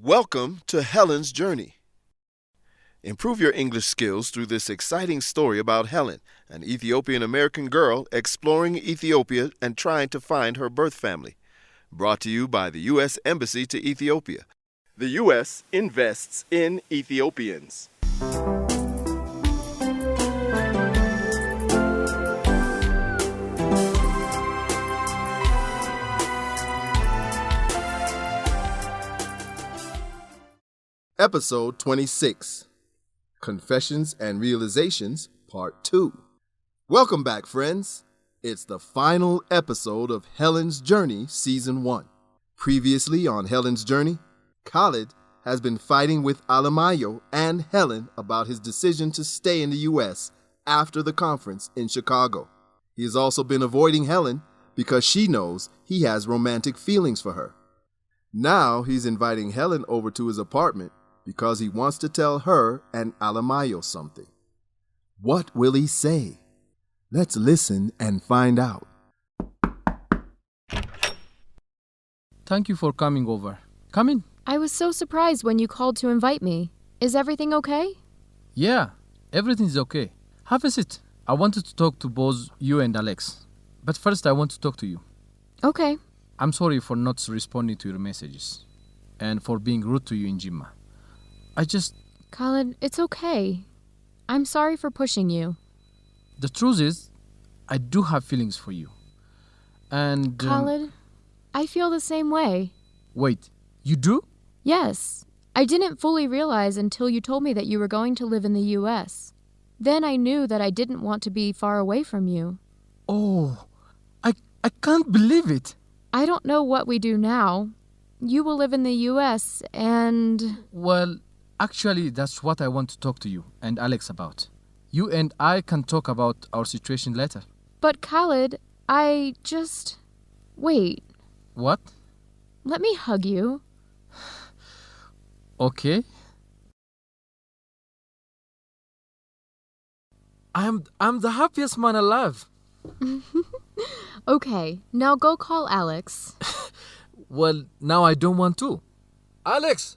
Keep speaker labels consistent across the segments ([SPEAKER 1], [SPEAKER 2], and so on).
[SPEAKER 1] Welcome to Helen's Journey. Improve your English skills through this exciting story about Helen, an Ethiopian-American girl exploring Ethiopia and trying to find her birth family. Brought to you by the U.S. Embassy to Ethiopia. The U.S. invests in Ethiopians. Episode 26, Confessions and Realizations, Part 2. Welcome back, friends. It's the final episode of Helen's Journey, Season 1. Previously on Helen's Journey, Khalid has been fighting with Alamayo and Helen about his decision to stay in the U.S. after the conference in Chicago. He has also been avoiding Helen because she knows he has romantic feelings for her. Now he's inviting Helen over to his apartment because he wants to tell her and Alamayo something. What will he say? Let's listen and find out.
[SPEAKER 2] Thank you for coming over. Come in.
[SPEAKER 3] I was so surprised when you called to invite me. Is everything okay?
[SPEAKER 2] Yeah, everything's okay. Have a seat. I wanted to talk to both you and Alex. But first I want to talk to you.
[SPEAKER 3] Okay.
[SPEAKER 2] I'm sorry for not responding to your messages and for being rude to you in Jimma.
[SPEAKER 3] Khalid, it's okay. I'm sorry for pushing you.
[SPEAKER 2] The truth is, I do have feelings for you. And...
[SPEAKER 3] Khalid, I feel the same way.
[SPEAKER 2] Wait, you do?
[SPEAKER 3] Yes. I didn't fully realize until you told me that you were going to live in the U.S. Then I knew that I didn't want to be far away from you.
[SPEAKER 2] Oh, I can't believe it.
[SPEAKER 3] I don't know what we do now. You will live in the U.S. and...
[SPEAKER 2] Well, actually, that's what I want to talk to you and Alex about. You and I can talk about our situation later.
[SPEAKER 3] But Khalid, Wait.
[SPEAKER 2] What?
[SPEAKER 3] Let me hug you.
[SPEAKER 2] Okay. I'm the happiest man alive.
[SPEAKER 3] Okay, now go call Alex.
[SPEAKER 2] Well, now I don't want to. Alex!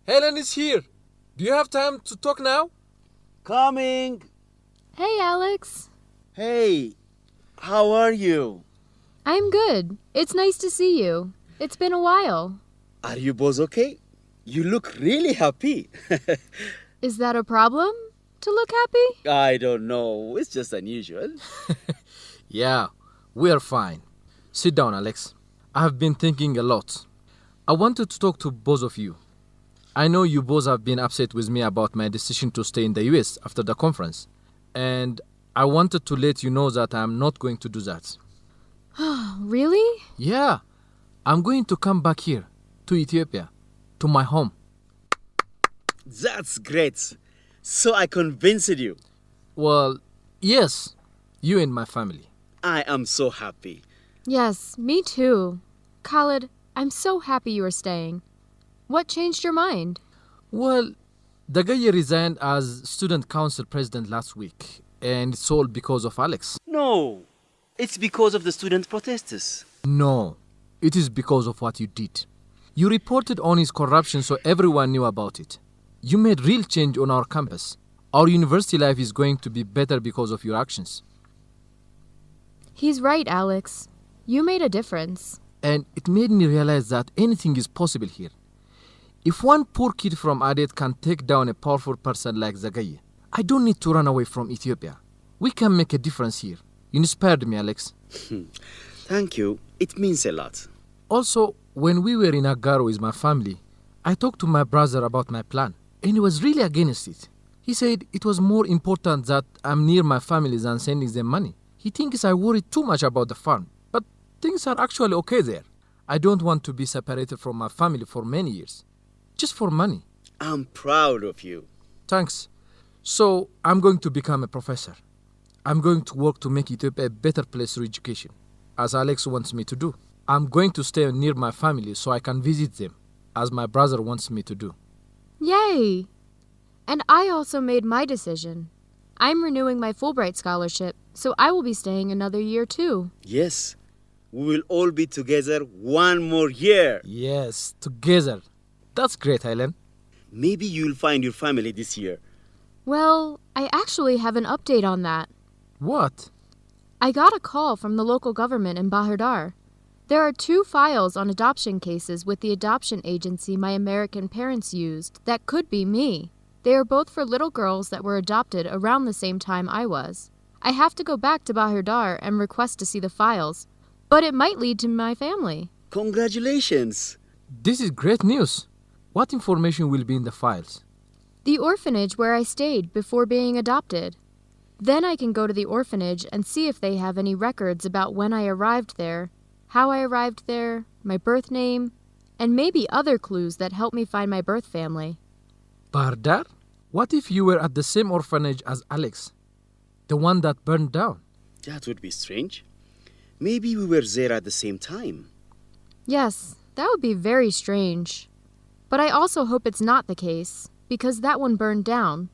[SPEAKER 2] Helen is here. Do you have time to talk now?
[SPEAKER 4] Coming!
[SPEAKER 3] Hey, Alex.
[SPEAKER 4] Hey, how are you?
[SPEAKER 3] I'm good. It's nice to see you. It's been a while.
[SPEAKER 4] Are you both okay? You look really happy.
[SPEAKER 3] Is that a problem? To look happy?
[SPEAKER 4] I don't know. It's just unusual.
[SPEAKER 2] Yeah, we're fine. Sit down, Alex. I have been thinking a lot. I wanted to talk to both of you. I know you both have been upset with me about my decision to stay in the US after the conference. And I wanted to let you know that I'm not going to do that.
[SPEAKER 3] Really?
[SPEAKER 2] Yeah. I'm going to come back here, to Ethiopia, to my home.
[SPEAKER 4] That's great. So I convinced you.
[SPEAKER 2] Well, yes. You and my family.
[SPEAKER 4] I am so happy.
[SPEAKER 3] Yes, me too. Khalid, I'm so happy you are staying. What changed your mind?
[SPEAKER 2] Well, Dagaye resigned as student council president last week, and it's all because of Alex.
[SPEAKER 4] No, it's because of the student protesters.
[SPEAKER 2] No, it is because of what you did. You reported on his corruption so everyone knew about it. You made real change on our campus. Our university life is going to be better because of your actions.
[SPEAKER 3] He's right, Alex. You made a difference.
[SPEAKER 2] And it made me realize that anything is possible here. If one poor kid from Adet can take down a powerful person like Zagaye, I don't need to run away from Ethiopia. We can make a difference here. You inspired me, Alex.
[SPEAKER 4] Thank you. It means a lot.
[SPEAKER 2] Also, when we were in Agaro with my family, I talked to my brother about my plan, and he was really against it. He said it was more important that I'm near my family than sending them money. He thinks I worry too much about the farm, but things are actually okay there. I don't want to be separated from my family for many years, just for money.
[SPEAKER 4] I'm proud of you.
[SPEAKER 2] Thanks. So, I'm going to become a professor. I'm going to work to make Ethiopia a better place for education, as Alex wants me to do. I'm going to stay near my family so I can visit them, as my brother wants me to do.
[SPEAKER 3] Yay! And I also made my decision. I'm renewing my Fulbright scholarship, so I will be staying another year too.
[SPEAKER 4] Yes, we will all be together one more year.
[SPEAKER 2] Yes, together. That's great, Helen.
[SPEAKER 4] Maybe you'll find your family this year.
[SPEAKER 3] Well, I actually have an update on that.
[SPEAKER 2] What?
[SPEAKER 3] I got a call from the local government in Bahir Dar. There are 2 files on adoption cases with the adoption agency my American parents used that could be me. They are both for little girls that were adopted around the same time I was. I have to go back to Bahir Dar and request to see the files, but it might lead to my family.
[SPEAKER 4] Congratulations!
[SPEAKER 2] This is great news. What information will be in the files?
[SPEAKER 3] The orphanage where I stayed before being adopted. Then I can go to the orphanage and see if they have any records about when I arrived there, how I arrived there, my birth name, and maybe other clues that help me find my birth family.
[SPEAKER 2] Bahir Dar? What if you were at the same orphanage as Alex, the one that burned down?
[SPEAKER 4] That would be strange. Maybe we were there at the same time.
[SPEAKER 3] Yes, that would be very strange. But I also hope it's not the case, because that one burned down.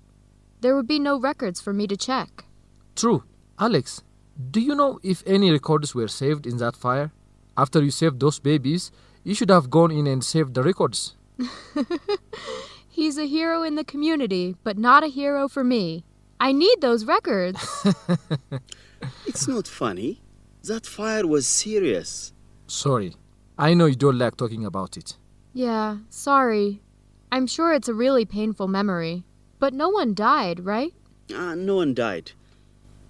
[SPEAKER 3] There would be no records for me to check.
[SPEAKER 2] True. Alex, do you know if any records were saved in that fire? After you saved those babies, you should have gone in and saved the records.
[SPEAKER 3] He's a hero in the community, but not a hero for me. I need those records.
[SPEAKER 4] It's not funny. That fire was serious.
[SPEAKER 2] Sorry. I know you don't like talking about it.
[SPEAKER 3] Yeah, sorry. I'm sure it's a really painful memory. But no one died, right?
[SPEAKER 4] No one died.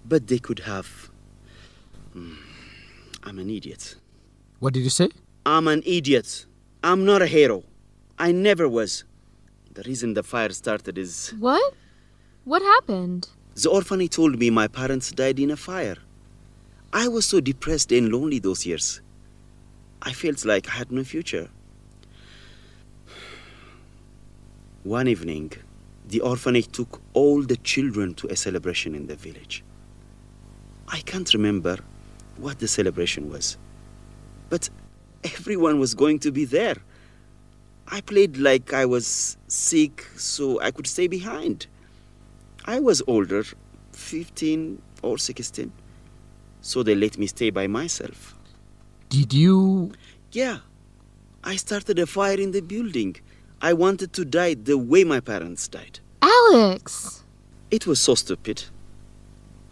[SPEAKER 4] But they could have. I'm an idiot.
[SPEAKER 2] What did you say?
[SPEAKER 4] I'm an idiot. I'm not a hero. I never was. The reason the fire started is...
[SPEAKER 3] What? What happened?
[SPEAKER 4] The orphanage told me my parents died in a fire. I was so depressed and lonely those years. I felt like I had no future. One evening, the orphanage took all the children to a celebration in the village. I can't remember what the celebration was, but everyone was going to be there. I played like I was sick so I could stay behind. I was older, 15 or 16, so they let me stay by myself.
[SPEAKER 2] Did you...
[SPEAKER 4] Yeah, I started a fire in the building. I wanted to die the way my parents died.
[SPEAKER 3] Alex!
[SPEAKER 4] It was so stupid.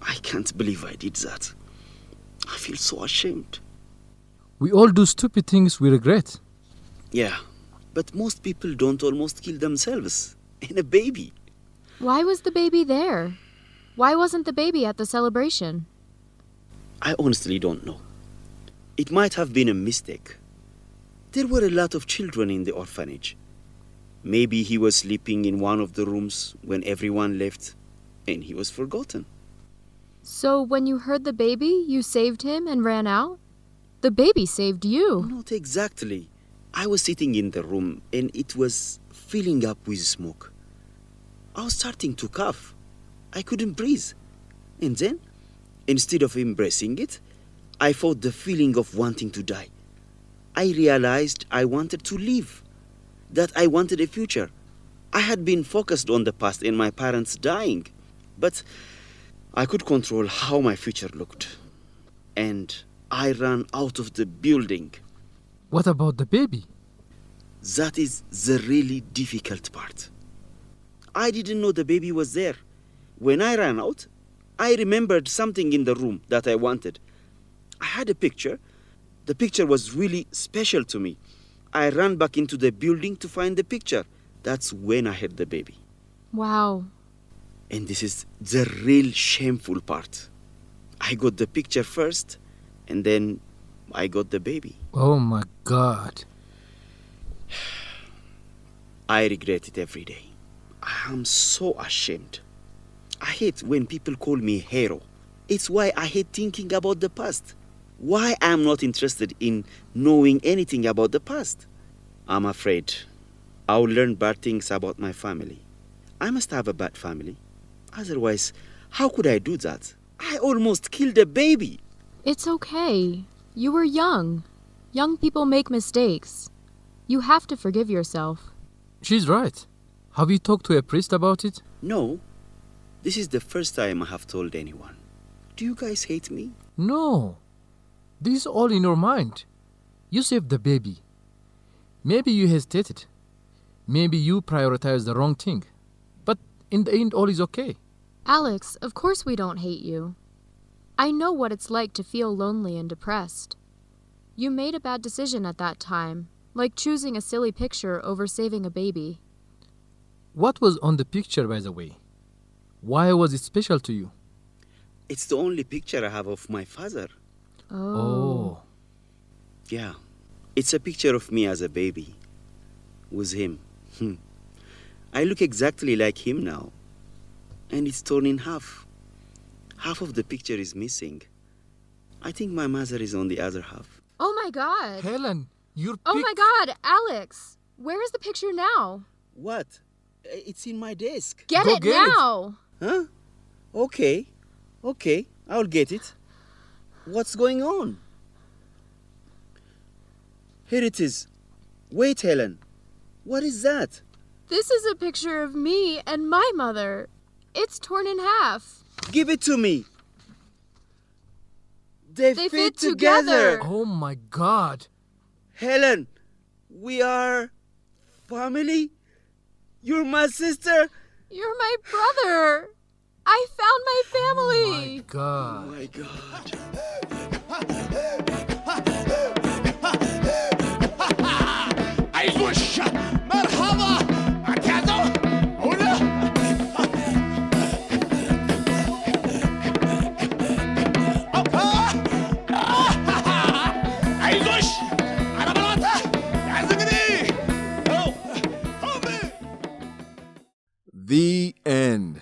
[SPEAKER 4] I can't believe I did that. I feel so ashamed.
[SPEAKER 2] We all do stupid things we regret.
[SPEAKER 4] Yeah, but most people don't almost kill themselves. And a baby.
[SPEAKER 3] Why was the baby there? Why wasn't the baby at the celebration?
[SPEAKER 4] I honestly don't know. It might have been a mistake. There were a lot of children in the orphanage. Maybe he was sleeping in one of the rooms when everyone left, and he was forgotten.
[SPEAKER 3] So when you heard the baby, you saved him and ran out? The baby saved you.
[SPEAKER 4] Not exactly. I was sitting in the room, and it was filling up with smoke. I was starting to cough. I couldn't breathe. And then, instead of embracing it, I felt the feeling of wanting to die. I realized I wanted to live, that I wanted a future. I had been focused on the past and my parents dying, but I could control how my future looked. And I ran out of the building.
[SPEAKER 2] What about the baby?
[SPEAKER 4] That is the really difficult part. I didn't know the baby was there. When I ran out, I remembered something in the room that I wanted. I had a picture. The picture was really special to me. I ran back into the building to find the picture. That's when I had the baby.
[SPEAKER 3] Wow.
[SPEAKER 4] And this is the real shameful part. I got the picture first, and then I got the baby.
[SPEAKER 2] Oh my God.
[SPEAKER 4] I regret it every day. I am so ashamed. I hate when people call me hero. It's why I hate thinking about the past. Why I'm not interested in knowing anything about the past. I'm afraid I'll learn bad things about my family. I must have a bad family. Otherwise, how could I do that? I almost killed a baby.
[SPEAKER 3] It's okay. You were young. Young people make mistakes. You have to forgive yourself.
[SPEAKER 2] She's right. Have you talked to a priest about it?
[SPEAKER 4] No. This is the first time I have told anyone. Do you guys hate me?
[SPEAKER 2] No. This is all in your mind. You saved the baby. Maybe you hesitated. Maybe you prioritize the wrong thing. But in the end, all is okay.
[SPEAKER 3] Alex, of course we don't hate you. I know what it's like to feel lonely and depressed. You made a bad decision at that time, like choosing a silly picture over saving a baby.
[SPEAKER 2] What was on the picture, by the way? Why was it special to you?
[SPEAKER 4] It's the only picture I have of my father.
[SPEAKER 2] Oh.
[SPEAKER 4] Yeah, it's a picture of me as a baby. With him. I look exactly like him now. And it's torn in half. Half of the picture is missing. I think my mother is on the other half.
[SPEAKER 3] Oh my God!
[SPEAKER 2] Helen, your
[SPEAKER 3] Oh my God, Alex! Where is the picture now?
[SPEAKER 4] What? It's in my desk.
[SPEAKER 3] Get
[SPEAKER 2] Go
[SPEAKER 3] it
[SPEAKER 2] get it.
[SPEAKER 3] now!
[SPEAKER 4] Huh? Okay, I'll get it. What's going on? Here it is. Wait, Helen. What is that?
[SPEAKER 3] This is a picture of me and my mother. It's torn in half.
[SPEAKER 4] Give it to me. They
[SPEAKER 3] fit together.
[SPEAKER 2] Oh my God.
[SPEAKER 4] Helen, we are family? You're my sister?
[SPEAKER 3] You're my brother. I found my
[SPEAKER 2] Oh
[SPEAKER 3] family.
[SPEAKER 2] my God.
[SPEAKER 4] Oh my God.
[SPEAKER 5] عايزوش مرحبا اعتذر هنا عايزوش انا بلاطه عايزني
[SPEAKER 1] The end.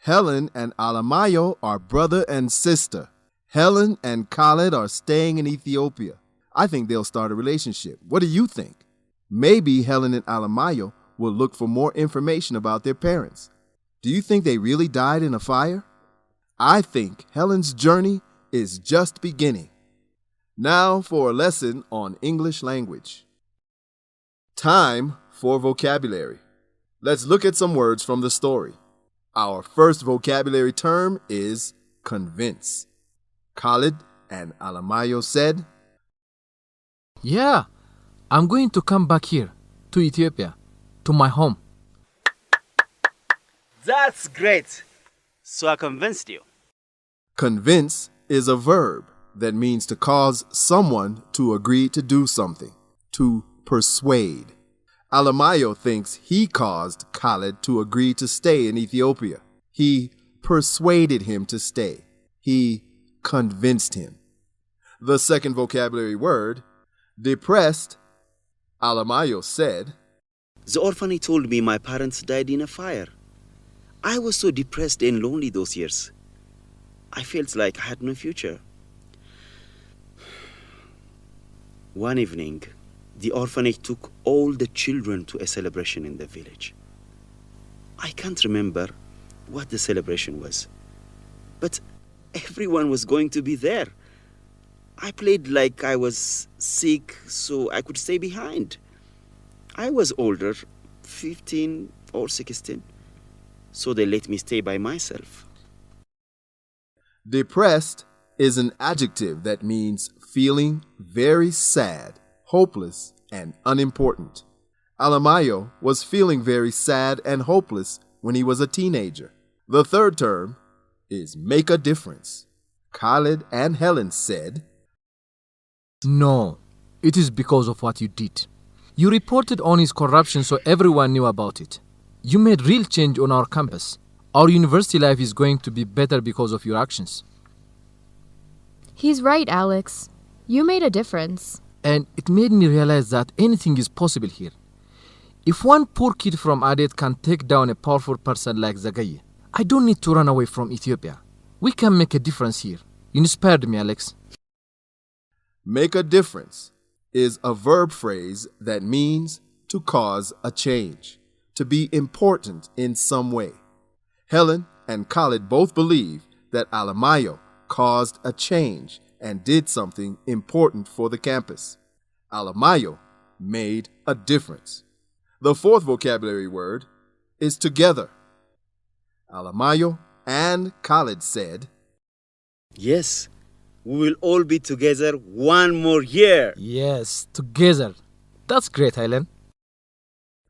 [SPEAKER 1] Helen and Alamayo are brother and sister. Helen and Khaled are staying in Ethiopia. I think they'll start a relationship. What do you think? Maybe Helen and Alamayo will look for more information about their parents. Do you think they really died in a fire? I think Helen's journey is just beginning. Now for a lesson on English language. Time for vocabulary. Let's look at some words from the story. Our first vocabulary term is convince. Khalid and Alamayo said,
[SPEAKER 2] Yeah, I'm going to come back here, to Ethiopia, to my home.
[SPEAKER 4] That's great. So I convinced you.
[SPEAKER 1] convince is a verb that means to cause someone to agree to do something, to persuade. Alamayo thinks he caused Khalid to agree to stay in Ethiopia. He persuaded him to stay. He convinced him. The second vocabulary word, depressed, Alamayo said,
[SPEAKER 4] The orphanage told me my parents died in a fire. I was so depressed and lonely those years. I felt like I had no future. One evening, the orphanage took all the children to a celebration in the village. I can't remember what the celebration was, but everyone was going to be there. I played like I was sick so I could stay behind. I was older, 15 or 16, so they let me stay by myself.
[SPEAKER 1] Depressed is an adjective that means feeling very sad, hopeless, and unimportant. Alamayo was feeling very sad and hopeless when he was a teenager. The third term is make a difference. Khalid and Helen said,
[SPEAKER 2] No, it is because of what you did. You reported on his corruption so everyone knew about it. You made real change on our campus. Our university life is going to be better because of your actions.
[SPEAKER 3] He's right, Alex. You made a difference.
[SPEAKER 2] And it made me realize that anything is possible here. If one poor kid from Adet can take down a powerful person like Zagaye, I don't need to run away from Ethiopia. We can make a difference here. You inspired me, Alex.
[SPEAKER 1] Make a difference is a verb phrase that means to cause a change, to be important in some way. Helen and Khalid both believe that Alamayo caused a change and did something important for the campus. Alamayo made a difference. The fourth vocabulary word is together. Alamayo and Khalid said,
[SPEAKER 4] Yes, we will all be together one more year.
[SPEAKER 2] Yes, together. That's great, Helen.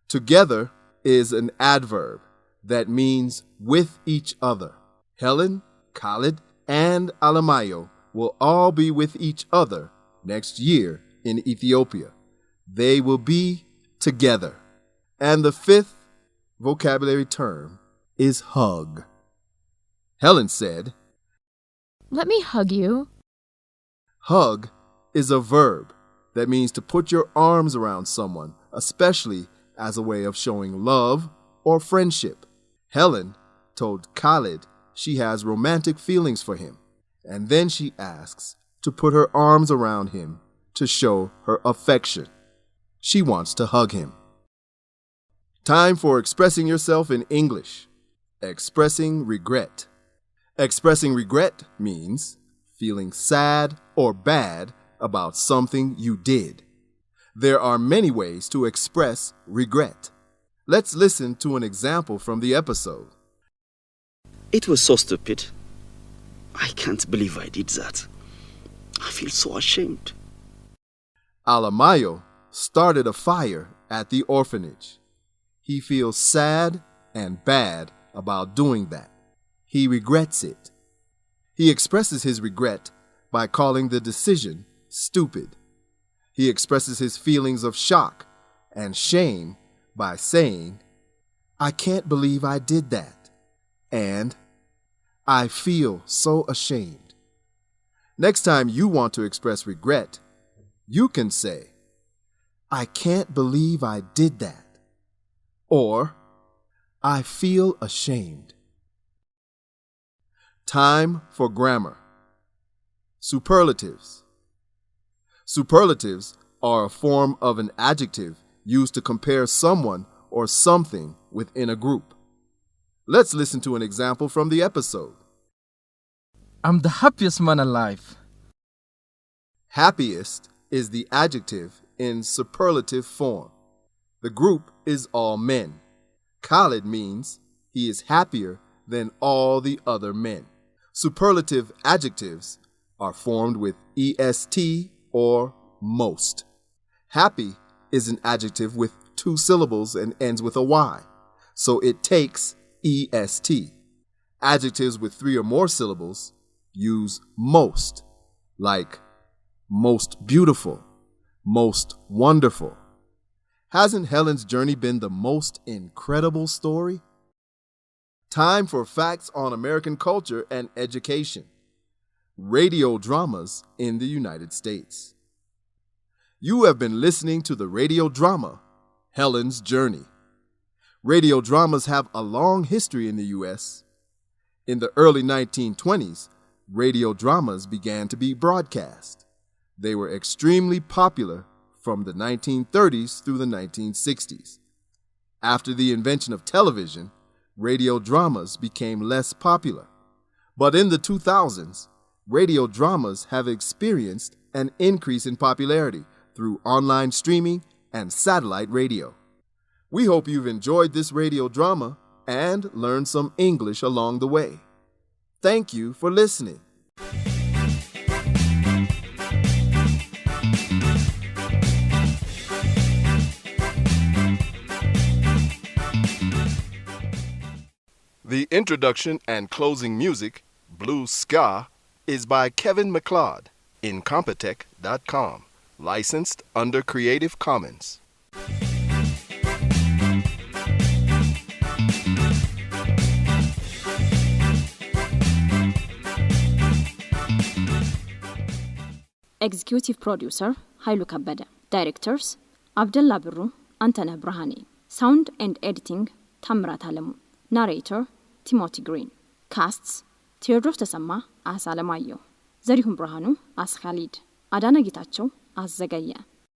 [SPEAKER 1] Together is an adverb that means with each other. Helen, Khalid, and Alamayo will all be with each other next year in Ethiopia. They will be together. And the fifth vocabulary term is hug. Helen said,
[SPEAKER 3] Let me hug you.
[SPEAKER 1] hug is a verb that means to put your arms around someone, especially as a way of showing love or friendship. Helen told Khalid she has romantic feelings for him, and then she asks to put her arms around him to show her affection. She wants to hug him. Time for expressing yourself in English. Expressing regret. Expressing regret means feeling sad or bad about something you did. There are many ways to express regret. Let's listen to an example from the episode.
[SPEAKER 4] It was so stupid. I can't believe I did that. I feel so ashamed.
[SPEAKER 1] Alamayo started a fire at the orphanage. He feels sad and bad about doing that. He regrets it. He expresses his regret by calling the decision stupid. He expresses his feelings of shock and shame by saying, I can't believe I did that, and I feel so ashamed. Next time you want to express regret, you can say, I can't believe I did that, or I feel ashamed. Time for grammar. Superlatives. Superlatives are a form of an adjective used to compare someone or something within a group. Let's listen to an example from the episode.
[SPEAKER 2] I'm the happiest man alive.
[SPEAKER 1] Happiest is the adjective in superlative form. The group is all men. Khalid means he is happier than all the other men. Superlative adjectives are formed with est or most. Happy is an adjective with 2 syllables and ends with a y, so it takes est. Adjectives with 3 or more syllables use most, like most beautiful, most wonderful. Hasn't Helen's journey been the most incredible story? Time for facts on American culture and education. Radio dramas in the United States. You have been listening to the radio drama, Helen's Journey. Radio dramas have a long history in the U.S. In the early 1920s, radio dramas began to be broadcast. They were extremely popular from the 1930s through the 1960s. After the invention of television, radio dramas became less popular. But in the 2000s, radio dramas have experienced an increase in popularity through online streaming and satellite radio. We hope you've enjoyed this radio drama and learned some English along the way. Thank you for listening. The introduction and closing music, Blue Ska, is by Kevin MacLeod, Incompetech.com, licensed under Creative Commons.
[SPEAKER 6] Executive Producer, Hailu Kabada. Directors, Abdullah Birru, Antaneh Brahani. Sound and Editing, Tamrat Alemu. Narrator, Timothy Green. Casts, Theodros Tesama as Alamayo. Zarihun Brahanu as Khalid. Adana Gitacho as Zagaya.